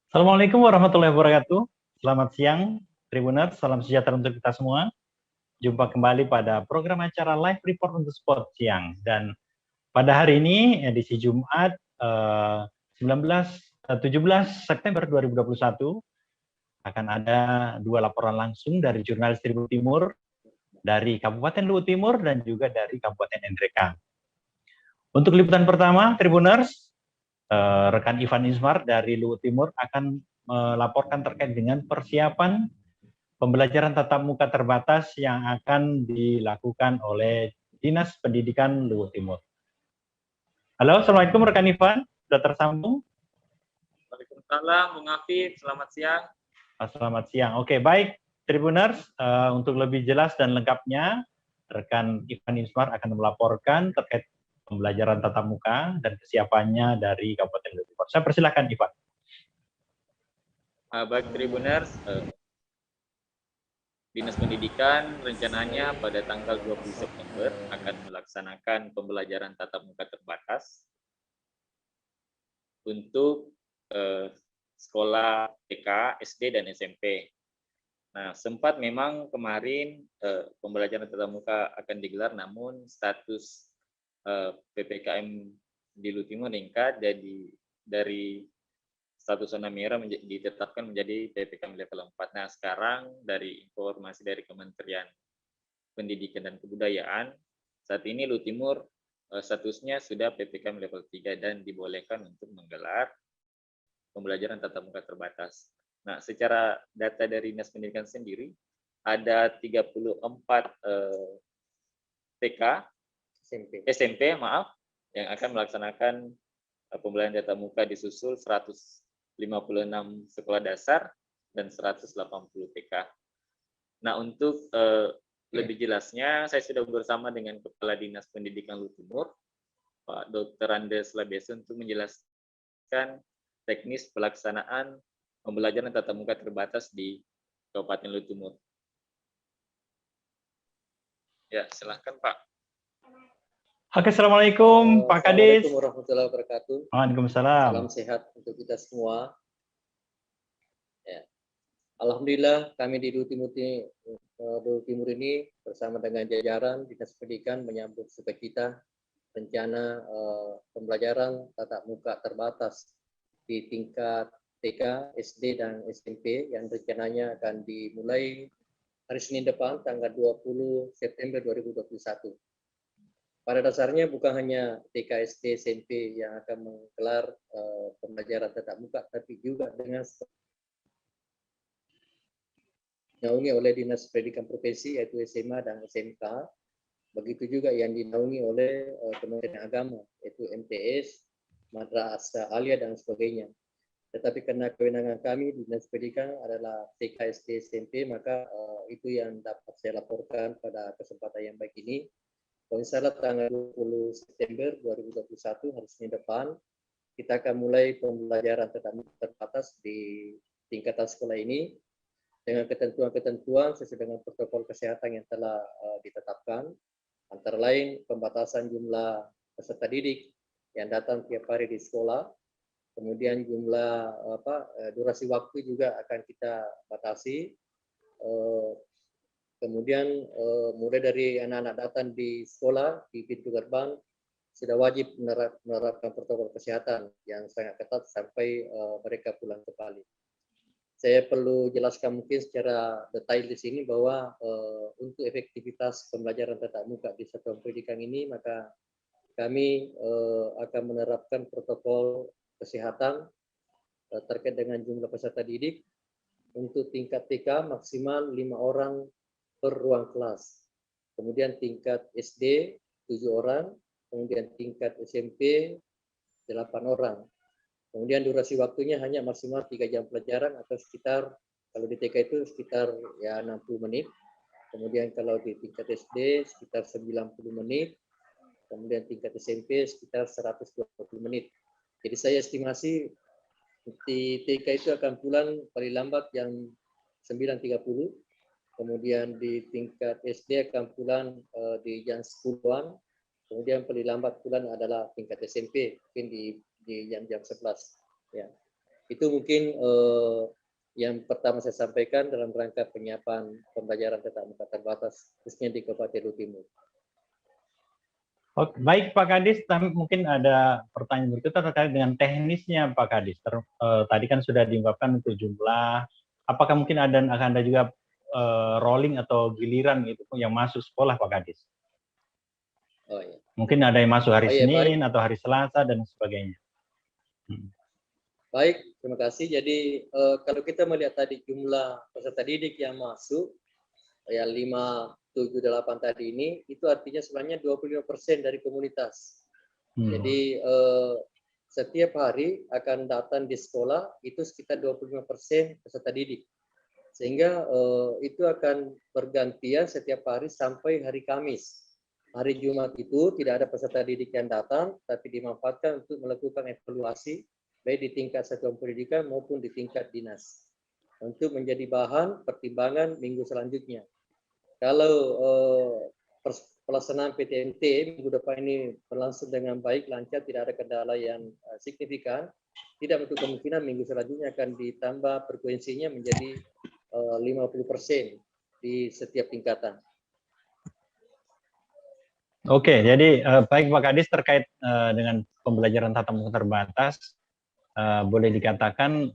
Assalamualaikum warahmatullahi wabarakatuh. Selamat siang, Tribuners. Salam sejahtera untuk kita semua. Jumpa kembali pada program acara Live Report untuk Sport Siang. Dan pada hari ini, edisi Jumat 17 September 2021, akan ada dua laporan langsung dari jurnalis Tribun Timur, dari Kabupaten Luwu Timur, dan juga dari Kabupaten Nrekang. Untuk liputan pertama, Tribuners, rekan Ivan Ismar dari Luwu Timur akan melaporkan terkait dengan persiapan pembelajaran tatap muka terbatas yang akan dilakukan oleh Dinas Pendidikan Luwu Timur. Halo, Assalamualaikum rekan Ivan, sudah tersambung? Waalaikumsalam, Bung Afif, selamat siang. Selamat siang. Oke, baik, Tribuners, untuk lebih jelas dan lengkapnya, rekan Ivan Ismar akan melaporkan terkait pembelajaran tatap muka dan kesiapannya dari Kabupaten Luwu Timur. Saya persilakan, Ivan. Baik Tribuners, Dinas Pendidikan rencananya pada tanggal 20 September akan melaksanakan pembelajaran tatap muka terbatas untuk sekolah TK, SD, dan SMP. Nah, sempat memang kemarin pembelajaran tatap muka akan digelar, namun status PPKM di Luwu Timur meningkat dari status zona merah ditetapkan menjadi PPKM level 4. Nah, sekarang dari informasi dari Kementerian Pendidikan dan Kebudayaan, saat ini Luwu Timur statusnya sudah PPKM level 3 dan dibolehkan untuk menggelar pembelajaran tatap muka terbatas. Nah, secara data dari Dinas Pendidikan sendiri, ada 34 TK, SMP, yang akan melaksanakan pembelajaran tatap muka, disusul 156 sekolah dasar dan 180 TK. Nah, untuk lebih jelasnya, saya sudah bersama dengan Kepala Dinas Pendidikan Luwu Timur, Pak Dr. Andes Labese, untuk menjelaskan teknis pelaksanaan pembelajaran tatap muka terbatas di Kabupaten Luwu Timur. Ya, silahkan Pak. Oke, Assalamualaikum Pak Kadis. Assalamualaikum warahmatullahi wabarakatuh. Waalaikumsalam. Salam sehat untuk kita semua. Ya. Alhamdulillah kami di Luwu Timur ini bersama dengan jajaran Dinas Pendidikan menyambut sukacita rencana pembelajaran tatap muka terbatas di tingkat TK, SD, dan SMP yang rencananya akan dimulai hari Senin depan tanggal 20 September 2021. Pada dasarnya bukan hanya TK, SD, SMP yang akan menggelar pembelajaran tatap muka, tapi juga dengan dinaungi oleh Dinas Pendidikan Provinsi yaitu SMA dan SMK. Begitu juga yang dinaungi oleh Kementerian Agama yaitu MTS, Madrasah Aliyah dan sebagainya. Tetapi karena kewenangan kami di Dinas Pendidikan adalah TK, SD, SMP, maka itu yang dapat saya laporkan pada kesempatan yang baik ini. Insya Allah tanggal 20 September 2021 hari Senin depan kita akan mulai pembelajaran tatap muka terbatas di tingkatan sekolah ini dengan ketentuan-ketentuan sesuai dengan protokol kesehatan yang telah ditetapkan, antara lain pembatasan jumlah peserta didik yang datang tiap hari di sekolah, kemudian jumlah durasi waktu juga akan kita batasi. Kemudian mulai dari anak-anak datang di sekolah di pintu gerbang sudah wajib menerapkan protokol kesehatan yang sangat ketat sampai mereka pulang kembali. Saya perlu jelaskan mungkin secara detail di sini bahwa untuk efektivitas pembelajaran tatap muka di satuan pendidikan ini, maka kami akan menerapkan protokol kesehatan terkait dengan jumlah peserta didik. Untuk tingkat TK maksimal 5 orang per ruang kelas. Kemudian tingkat SD 7 orang, kemudian tingkat SMP 8 orang. Kemudian durasi waktunya hanya maksimal 3 jam pelajaran atau sekitar, kalau di TK itu sekitar ya 60 menit. Kemudian kalau di tingkat SD sekitar 90 menit. Kemudian tingkat SMP sekitar 120 menit. Jadi saya estimasi di TK itu akan pulang paling lambat yang 9.30. Kemudian di tingkat SD akan pulang di jam 10-an. Kemudian paling lambat pulang adalah tingkat SMP, mungkin di jam-jam 11. Ya. Itu mungkin yang pertama saya sampaikan dalam rangka penyiapan pembelajaran tatap muka terbatas khususnya di Kabupaten Luwu Timur. Oke, baik Pak Kadis, mungkin ada pertanyaan berikutnya terkait dengan teknisnya Pak Kadis. Tadi kan sudah diungkapkan untuk jumlah, apakah mungkin akan ada juga rolling atau giliran gitu yang masuk sekolah Pak Kadis? Oh, iya. Mungkin ada yang masuk hari Senin baik. atau hari Selasa dan sebagainya. Baik, terima kasih. Jadi kalau kita melihat tadi jumlah peserta didik yang masuk, ya 5, 7, 8 tadi ini, itu artinya sebenarnya 25% dari komunitas. Jadi setiap hari akan datang di sekolah itu sekitar 25% peserta didik. Sehingga itu akan bergantian setiap hari sampai hari Kamis. Hari Jumat itu tidak ada peserta didik yang datang, tapi dimanfaatkan untuk melakukan evaluasi baik di tingkat satuan pendidikan maupun di tingkat dinas untuk menjadi bahan pertimbangan minggu selanjutnya. Kalau pelaksanaan PTMT minggu depan ini berlangsung dengan baik, lancar, tidak ada kendala yang signifikan, tidak menutup kemungkinan minggu selanjutnya akan ditambah frekuensinya menjadi 50% di setiap tingkatan. Oke, jadi baik Pak Kadis terkait dengan pembelajaran tatap muka terbatas, boleh dikatakan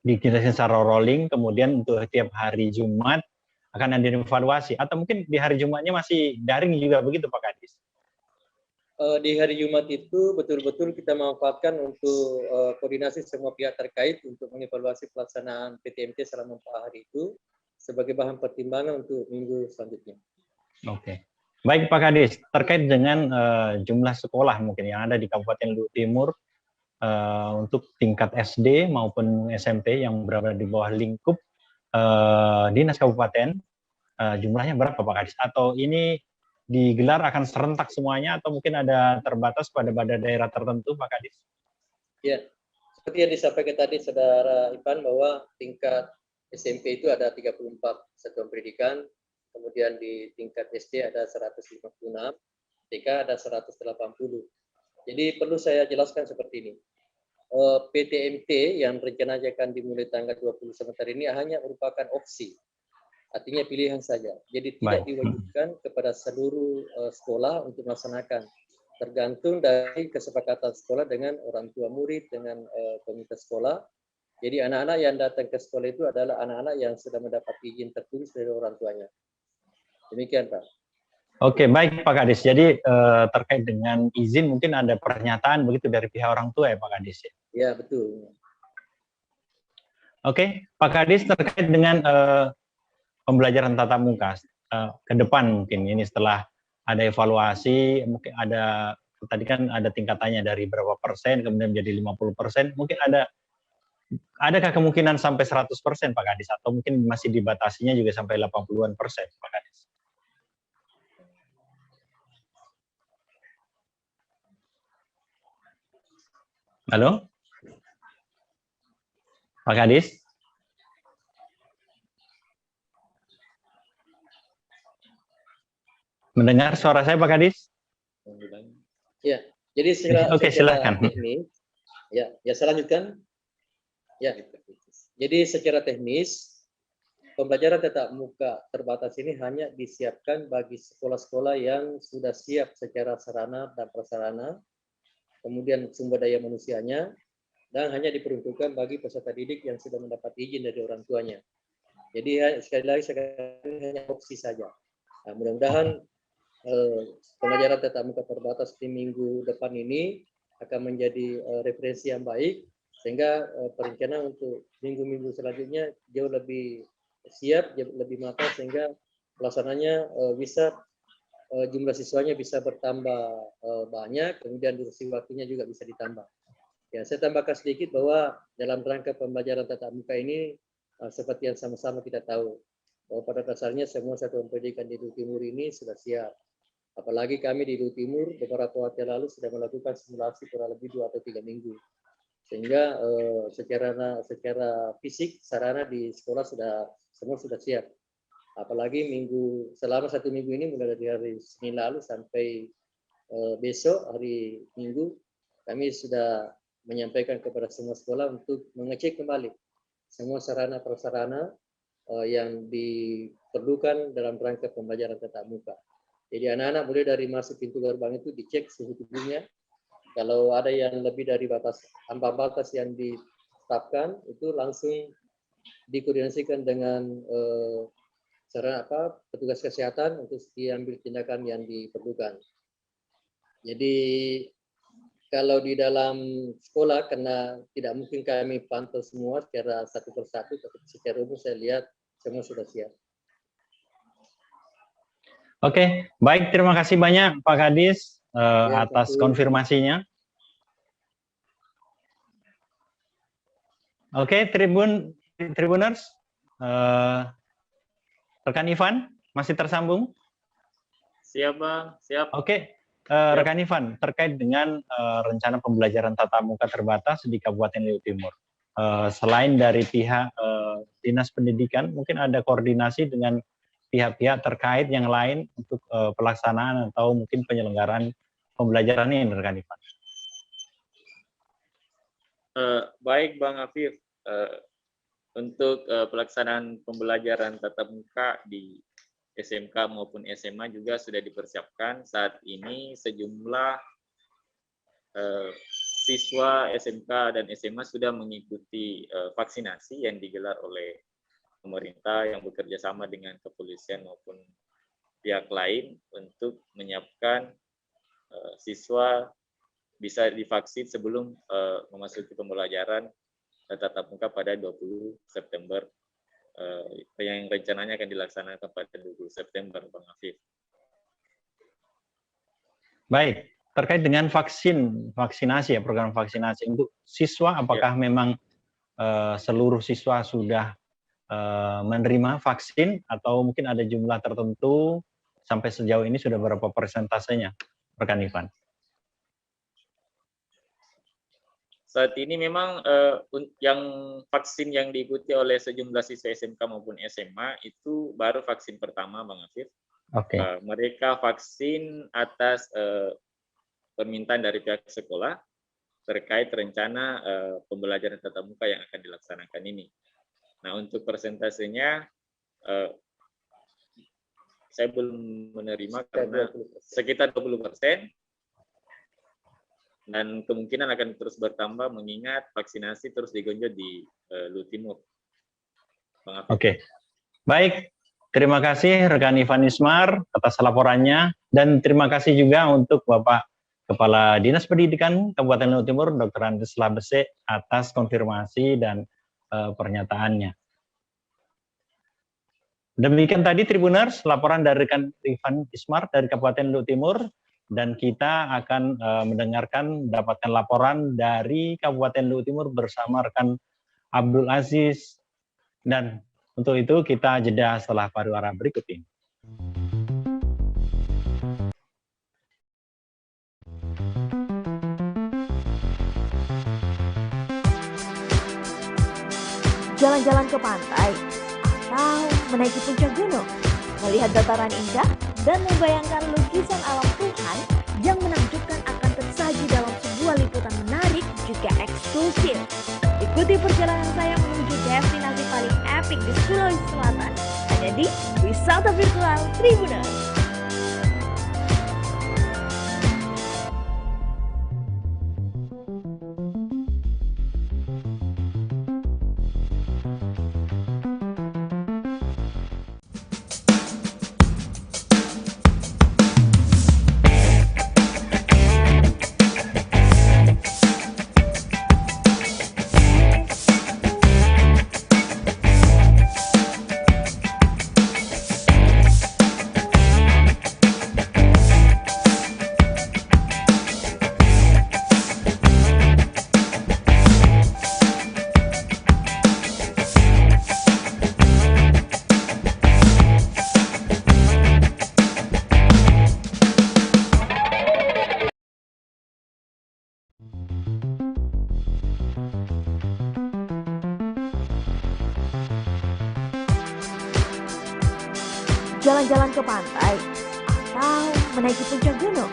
dijelaskan secara rolling, kemudian untuk setiap hari Jumat akan ada evaluasi, atau mungkin di hari Jumatnya masih daring juga begitu Pak Kadis? Di hari Jumat itu betul-betul kita manfaatkan untuk koordinasi semua pihak terkait untuk mengevaluasi pelaksanaan PTMT selama 4 hari itu sebagai bahan pertimbangan untuk minggu selanjutnya. Oke. Baik Pak Kadis, terkait dengan jumlah sekolah mungkin yang ada di Kabupaten Luwu Timur untuk tingkat SD maupun SMP yang berada di bawah lingkup dinas kabupaten, jumlahnya berapa Pak Kadis? Atau ini digelar akan serentak semuanya atau mungkin ada terbatas pada daerah tertentu Pak Kadis? Ya, seperti yang disampaikan tadi Saudara Ipan bahwa tingkat SMP itu ada 34 satuan pendidikan, kemudian di tingkat SD ada 156, TK ada 180. Jadi perlu saya jelaskan seperti ini. PTMT yang rencananya akan dimulai tanggal 20 September ini hanya merupakan opsi. Artinya pilihan saja. Jadi tidak diwajibkan kepada seluruh sekolah untuk melaksanakan. Tergantung dari kesepakatan sekolah dengan orang tua murid, dengan komunitas sekolah. Jadi anak-anak yang datang ke sekolah itu adalah anak-anak yang sudah mendapat izin tertulis dari orang tuanya. Demikian Pak. Oke, baik Pak Kadis. Jadi terkait dengan izin mungkin ada pernyataan begitu dari pihak orang tua ya Pak Kadis? Ya, betul. Oke, Pak Kadis terkait dengan pembelajaran tatap muka ke depan mungkin ini setelah ada evaluasi, mungkin ada tadi kan ada tingkatannya dari berapa persen kemudian menjadi 50%, mungkin adakah kemungkinan sampai 100% Pak Kadis atau mungkin masih dibatasinya juga sampai 80-an persen Pak Kadis? Halo? Pak Kadis? Mendengar suara saya Pak Kadis? Ya, jadi secara teknis, ya saya lanjutkan. Ya, jadi secara teknis pembelajaran tatap muka terbatas ini hanya disiapkan bagi sekolah-sekolah yang sudah siap secara sarana dan prasarana, kemudian sumber daya manusianya, dan hanya diperuntukkan bagi peserta didik yang sudah mendapat izin dari orang tuanya. Jadi sekali lagi hanya opsi saja. Nah, mudah-mudahan pembelajaran tatap muka terbatas di minggu depan ini akan menjadi referensi yang baik sehingga perencanaan untuk minggu-minggu selanjutnya jauh lebih siap, jauh lebih matang sehingga pelaksananya bisa jumlah siswanya bisa bertambah banyak, kemudian durasi waktunya juga bisa ditambah. Ya, saya tambahkan sedikit bahwa dalam rangka pembelajaran tatap muka ini seperti yang sama-sama kita tahu bahwa pada dasarnya semua satuan pendidikan di Luwu Timur ini sudah siap. Apalagi kami di Luwu Timur beberapa waktu lalu sudah melakukan simulasi kurang lebih 2 atau 3 minggu. Sehingga secara fisik sarana di sekolah semua sudah siap. Apalagi selama 1 minggu ini mulai dari hari Senin lalu sampai besok hari Minggu kami sudah menyampaikan kepada semua sekolah untuk mengecek kembali semua sarana prasarana yang diperlukan dalam rangka pembelajaran tatap muka. Jadi anak-anak mulai dari masuk pintu gerbang itu dicek suhu tubuhnya. Kalau ada yang lebih dari ambang batas yang ditetapkan, itu langsung dikoordinasikan dengan petugas kesehatan untuk diambil tindakan yang diperlukan. Jadi kalau di dalam sekolah, karena tidak mungkin kami pantau semua secara satu persatu, tapi secara umum saya lihat semua sudah siap. Oke, baik, terima kasih banyak Pak Kadis atas konfirmasinya. Oke, Tribuners, rekan Ivan masih tersambung? Siap Bang, siap. Oke, rekan Ivan, terkait dengan rencana pembelajaran tatap muka terbatas di Kabupaten Luwu Timur. Selain dari pihak Dinas Pendidikan, mungkin ada koordinasi dengan pihak-pihak terkait yang lain untuk pelaksanaan atau mungkin penyelenggaraan pembelajaran ini, rekan Ivan. Baik Bang Afif, untuk pelaksanaan pembelajaran tatap muka di SMK maupun SMA juga sudah dipersiapkan. Saat ini sejumlah siswa SMK dan SMA sudah mengikuti vaksinasi yang digelar oleh pemerintah yang bekerja sama dengan kepolisian maupun pihak lain untuk menyiapkan siswa bisa divaksin sebelum memasuki pembelajaran tatap muka pada 20 September yang rencananya akan dilaksanakan pada 20 September, Bang Afif. Baik, terkait dengan vaksinasi ya, program vaksinasi untuk siswa, apakah memang seluruh siswa sudah menerima vaksin atau mungkin ada jumlah tertentu sampai sejauh ini sudah berapa persentasenya, rekan Ivan? Saat ini memang yang vaksin yang diikuti oleh sejumlah siswa SMK maupun SMA itu baru vaksin pertama, Bang Afif. Oke. Mereka vaksin atas permintaan dari pihak sekolah terkait rencana pembelajaran tatap muka yang akan dilaksanakan ini. Nah, untuk persentasenya saya belum menerima karena sekitar 20%. Dan kemungkinan akan terus bertambah mengingat vaksinasi terus digenjot di Luwu Timur. Oke, baik. Terima kasih rekan Ivan Ismar atas laporannya dan terima kasih juga untuk Bapak Kepala Dinas Pendidikan Kabupaten Luwu Timur, Dr. Andes Labese atas konfirmasi dan pernyataannya. Demikian tadi Tribuners, laporan dari rekan Ivan Ismar dari Kabupaten Luwu Timur. Dan kita akan mendapatkan laporan dari Kabupaten Luwu Timur bersama rekan Abdul Aziz. Dan untuk itu kita jeda setelah pariwara berikut ini. Jalan-jalan ke pantai atau menaiki puncak gunung, melihat dataran indah dan membayangkan lukisan alam Tuhan yang menakjubkan akan tersaji dalam sebuah liputan menarik juga eksklusif. Ikuti perjalanan saya menuju destinasi paling epik di Sulawesi Selatan, hanya di Wisata Virtual Tribuners. Jalan-jalan ke pantai atau menaiki puncak gunung,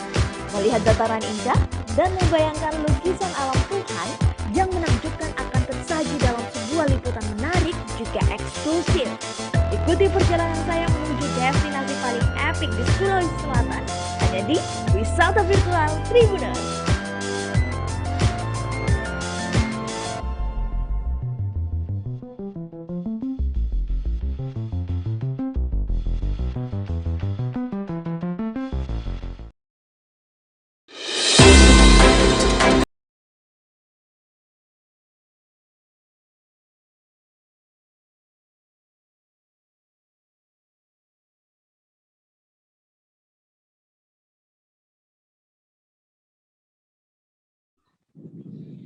melihat dataran indah dan membayangkan lukisan alam Tuhan juga eksklusif. Ikuti perjalanan saya menuju destinasi paling epik di Sulawesi Selatan, hanya di Wisata Virtual Tribuners.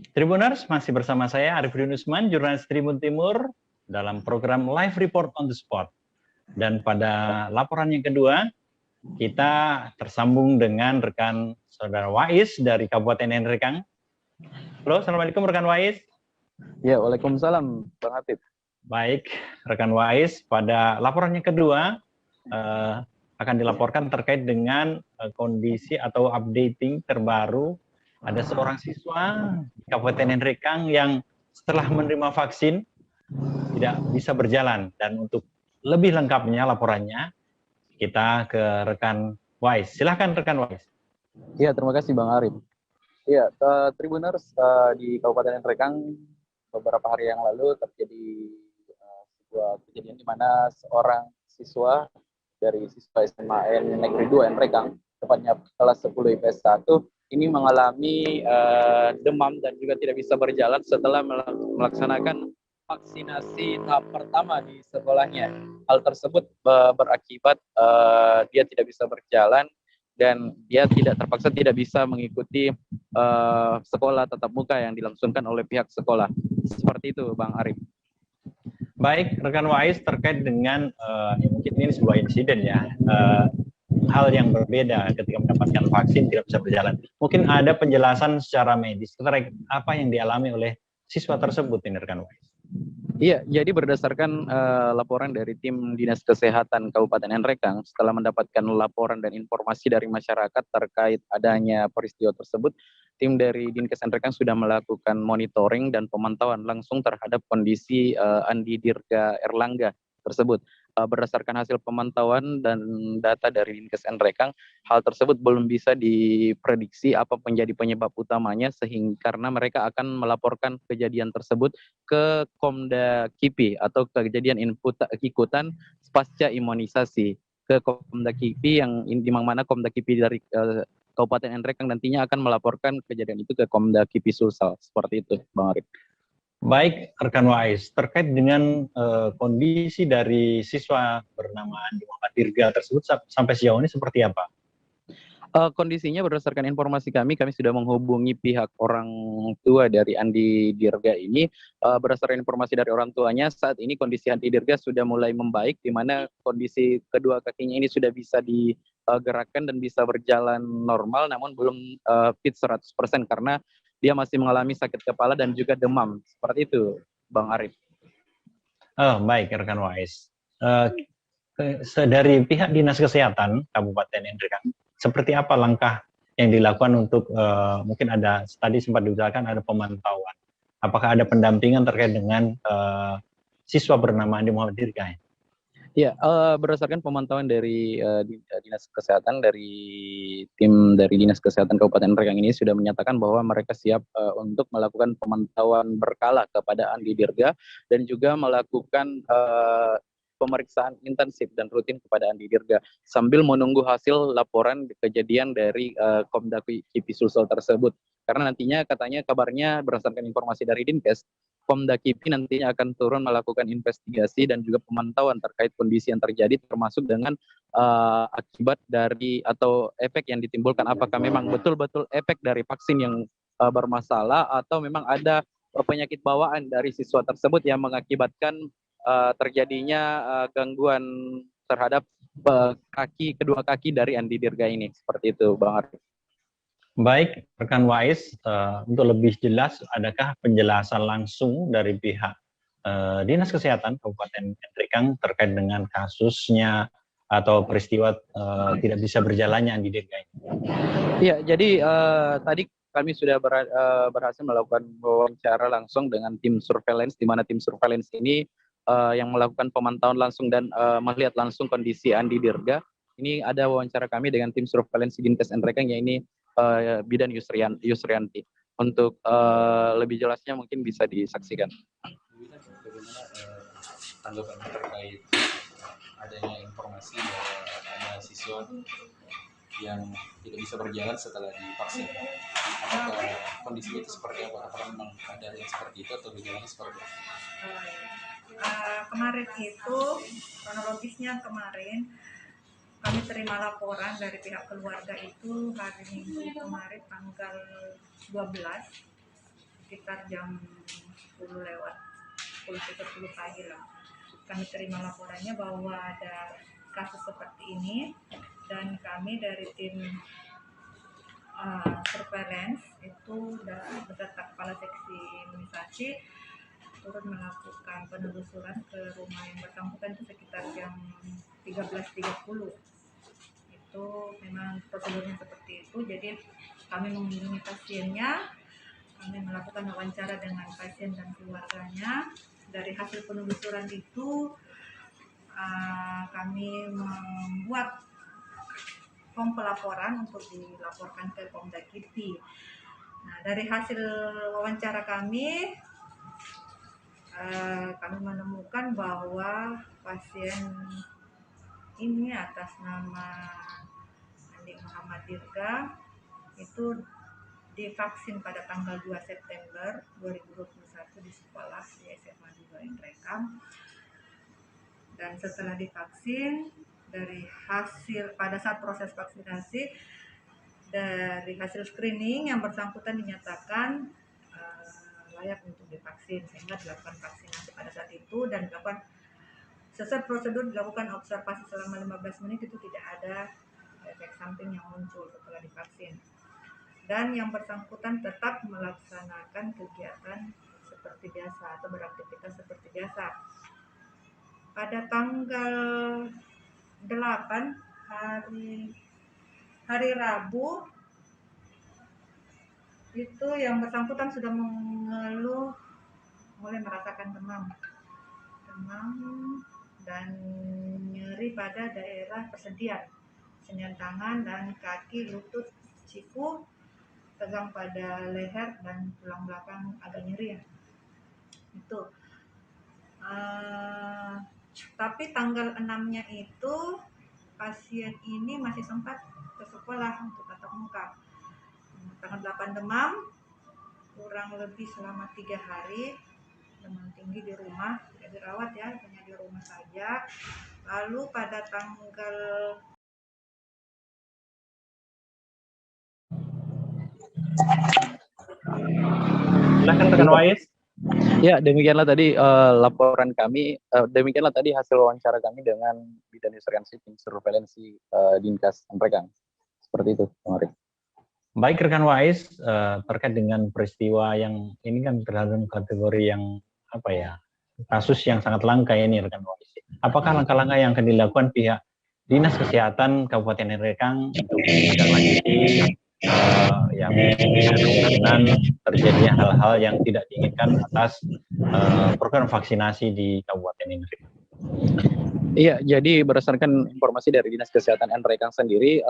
Tribuners, masih bersama saya Arifudin Usman, jurnalis Tribun Timur dalam program Live Report on the Spot. Dan pada laporan yang kedua, kita tersambung dengan rekan Saudara Wais dari Kabupaten Nrekang. Halo, Assalamualaikum rekan Wais. Ya, waalaikumsalam Bang Hatip. Baik, rekan Wais, pada laporan yang kedua akan dilaporkan terkait dengan kondisi atau updating terbaru. Ada seorang siswa di Kabupaten Nrekang yang setelah menerima vaksin tidak bisa berjalan. Dan untuk lebih lengkapnya laporannya, kita ke rekan Wais. Silahkan rekan Wais. Ya, terima kasih Bang Arif. Ya, Tribuners, di Kabupaten Nrekang beberapa hari yang lalu terjadi sebuah kejadian di mana seorang siswa dari siswa SMA Negeri 2 Nrekang, tepatnya kelas 10 IPS 1, ini mengalami demam dan juga tidak bisa berjalan setelah melaksanakan vaksinasi tahap pertama di sekolahnya. Hal tersebut berakibat dia tidak bisa berjalan dan dia terpaksa tidak bisa mengikuti sekolah tatap muka yang dilangsungkan oleh pihak sekolah. Seperti itu, Bang Arif. Baik, rekan Wais, terkait dengan mungkin ini sebuah insiden ya. Hal yang berbeda ketika mendapatkan vaksin tidak bisa berjalan. Mungkin ada penjelasan secara medis terkait apa yang dialami oleh siswa tersebut ini rekan Wais. Iya, jadi berdasarkan laporan dari tim Dinas Kesehatan Kabupaten Nrekang, setelah mendapatkan laporan dan informasi dari masyarakat terkait adanya peristiwa tersebut, tim dari Dinkes Nrekang sudah melakukan monitoring dan pemantauan langsung terhadap kondisi Andi Dirga Erlangga tersebut. Berdasarkan hasil pemantauan dan data dari Dinkes Nrekang, hal tersebut belum bisa diprediksi apa menjadi penyebab utamanya, sehingga karena mereka akan melaporkan kejadian tersebut ke Komda KIPI atau kejadian ikutan pasca imunisasi ke Komda KIPI yang di mana Komda KIPI dari Kabupaten Nrekang nantinya akan melaporkan kejadian itu ke Komda KIPI Sulsel. Seperti itu, Bang Arif. Baik, rekan Wais, terkait dengan kondisi dari siswa bernama Andi Muhammad Dirga tersebut sampai sejauh ini seperti apa? Kondisinya berdasarkan informasi kami sudah menghubungi pihak orang tua dari Andi Dirga ini. Berdasarkan informasi dari orang tuanya, saat ini kondisi Andi Dirga sudah mulai membaik, di mana kondisi kedua kakinya ini sudah bisa digerakkan dan bisa berjalan normal, namun belum fit 100% karena dia masih mengalami sakit kepala dan juga demam. Seperti itu, Bang Arif. Baik, rekan Wais. Dari pihak Dinas Kesehatan Kabupaten Nrekang, seperti apa langkah yang dilakukan untuk mungkin ada tadi sempat diusahakan ada pemantauan. Apakah ada pendampingan terkait dengan siswa bernama Andi Muhammad Dirga? Ya, berdasarkan pemantauan dari Dinas Kesehatan, dari tim dari Dinas Kesehatan Kabupaten Nrekang ini sudah menyatakan bahwa mereka siap untuk melakukan pemantauan berkala kepada Andi Dirga dan juga melakukan pemeriksaan intensif dan rutin kepada Andi Dirga sambil menunggu hasil laporan kejadian dari Komda KIPI Sulsel tersebut. Karena nantinya katanya kabarnya berdasarkan informasi dari Dinkes, Komda KIPI nantinya akan turun melakukan investigasi dan juga pemantauan terkait kondisi yang terjadi, termasuk dengan akibat dari atau efek yang ditimbulkan. Apakah memang betul-betul efek dari vaksin yang bermasalah atau memang ada penyakit bawaan dari siswa tersebut yang mengakibatkan terjadinya gangguan terhadap kedua kaki dari Andi Dirga ini. Seperti itu, Bang Arif. Baik, rekan Wais, untuk lebih jelas, adakah penjelasan langsung dari pihak Dinas Kesehatan Kabupaten Nrekang terkait dengan kasusnya atau peristiwa tidak bisa berjalannya Andi Dirga ini? Iya, jadi tadi kami sudah berhasil melakukan wawancara langsung dengan tim surveillance, di mana tim surveillance ini yang melakukan pemantauan langsung dan melihat langsung kondisi Andi Dirga. Ini ada wawancara kami dengan tim surveillance Dinkes Enrekang, yang ini Bidan Yusrianti. Untuk lebih jelasnya mungkin bisa disaksikan. Bagaimana tanggapan terkait adanya informasi bahwa ada siswa yang tidak bisa berjalan setelah divaksin? Apakah kondisinya itu seperti apa? Apakah memang ada yang seperti itu atau gejalanya seperti apa? Kemarin itu, kronologisnya kemarin kami terima laporan dari pihak keluarga itu hari Minggu kemarin tanggal 12 sekitar jam 10 lewat 10 pagi lah. Kami terima laporannya bahwa ada kasus seperti ini, dan kami dari tim surveillance itu beserta kepala seksi imunisasi turut melakukan penelusuran ke rumah yang bersangkutan itu sekitar jam 13.30. Itu memang prosedurnya seperti itu. Jadi kami menghubungi pasiennya, kami melakukan wawancara dengan pasien dan keluarganya. Dari hasil penelusuran itu kami membuat form pelaporan untuk dilaporkan ke Polda Kiti. Nah, dari hasil wawancara kami menemukan bahwa pasien ini atas nama Andi Muhammad Dirga itu divaksin pada tanggal 2 September 2021 di sekolah di SMA 2 Enrekang. Dan setelah divaksin, dari hasil pada saat proses vaksinasi, dari hasil screening yang bersangkutan dinyatakan layak untuk divaksin, sehingga dilakukan vaksinasi pada saat itu dan dilakukan sesuai prosedur, dilakukan observasi selama 15 menit, itu tidak ada efek samping yang muncul setelah divaksin. Dan yang bersangkutan tetap melaksanakan kegiatan seperti biasa atau beraktivitas seperti biasa. Pada tanggal 8 hari Rabu itu yang bersangkutan sudah mengeluh, mulai merasakan demam dan nyeri pada daerah persendian tangan dan kaki, lutut, siku, tegang pada leher dan tulang belakang agak nyeri ya. Itu. Tapi tanggal 6-nya itu pasien ini masih sempat ke sekolah untuk tatap muka. Tanggal 8 demam, kurang lebih selama 3 hari, demam tinggi di rumah, tidak dirawat ya, hanya di rumah saja. Lalu pada tanggal Silakan rekan Wais. Ya, demikianlah tadi laporan kami, demikianlah tadi hasil wawancara kami dengan Bidan Yusrianti tim surveillance Dinkes Enrekang. Seperti itu, Bang Arif. Baik rekan Wais, terkait dengan peristiwa yang ini kan terdalam kategori yang apa ya, kasus yang sangat langka ini rekan Wais. Apakah langkah-langkah yang akan dilakukan pihak Dinas Kesehatan Kabupaten Enrekang untuk menindaklanjuti yang kemungkinan terjadinya hal-hal yang tidak diinginkan atas program vaksinasi di Kabupaten Enrekang? Iya, jadi berdasarkan informasi dari Dinas Kesehatan Enrekang sendiri,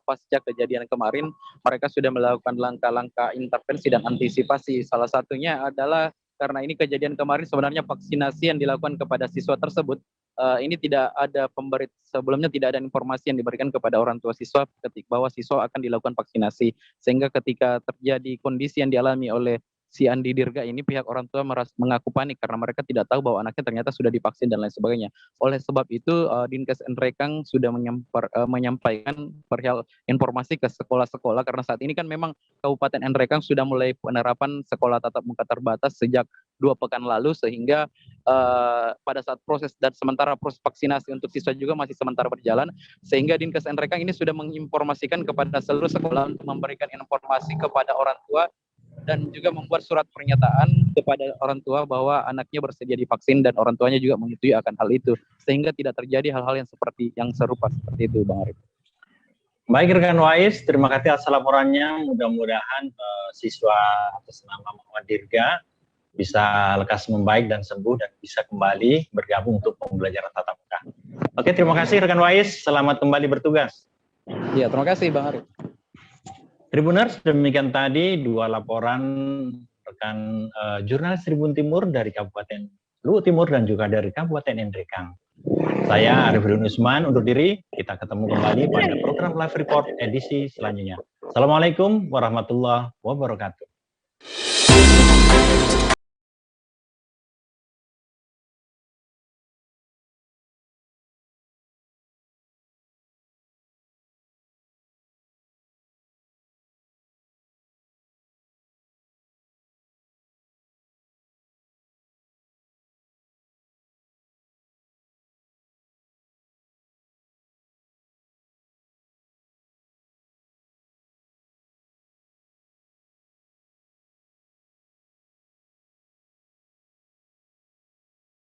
pasca kejadian kemarin, mereka sudah melakukan langkah-langkah intervensi dan antisipasi. Salah satunya adalah karena ini kejadian kemarin sebenarnya vaksinasi yang dilakukan kepada siswa tersebut, ini tidak ada sebelumnya tidak ada informasi yang diberikan kepada orang tua siswa bahwa siswa akan dilakukan vaksinasi. Sehingga ketika terjadi kondisi yang dialami oleh si Andi Dirga ini, pihak orang tua mengaku panik karena mereka tidak tahu bahwa anaknya ternyata sudah divaksin dan lain sebagainya. Oleh sebab itu, Dinkes Enrekang sudah menyampaikan perihal informasi ke sekolah-sekolah, karena saat ini kan memang Kabupaten Enrekang sudah mulai penerapan sekolah tatap muka terbatas sejak 2 pekan lalu, sehingga pada saat proses dan sementara proses vaksinasi untuk siswa juga masih sementara berjalan, sehingga Dinkes Enrekang ini sudah menginformasikan kepada seluruh sekolah untuk memberikan informasi kepada orang tua dan juga membuat surat pernyataan kepada orang tua bahwa anaknya bersedia divaksin dan orang tuanya juga menyetujui akan hal itu, sehingga tidak terjadi hal-hal yang serupa seperti itu, Bang Arif. Baik rekan Wais, terima kasih atas laporannya. Mudah-mudahan siswa atas nama Muhammad Dirga bisa lekas membaik dan sembuh dan bisa kembali bergabung untuk pembelajaran tatap muka. Oke, terima kasih rekan Wais, selamat kembali bertugas. Iya, terima kasih Bang Arif. Tribuners, demikian tadi 2 laporan rekan jurnalis Tribun Timur dari Kabupaten Luwu Timur dan juga dari Kabupaten Endrekang. Saya Arifudin Usman undur diri, kita ketemu kembali pada program Live Report edisi selanjutnya. Assalamualaikum warahmatullahi wabarakatuh.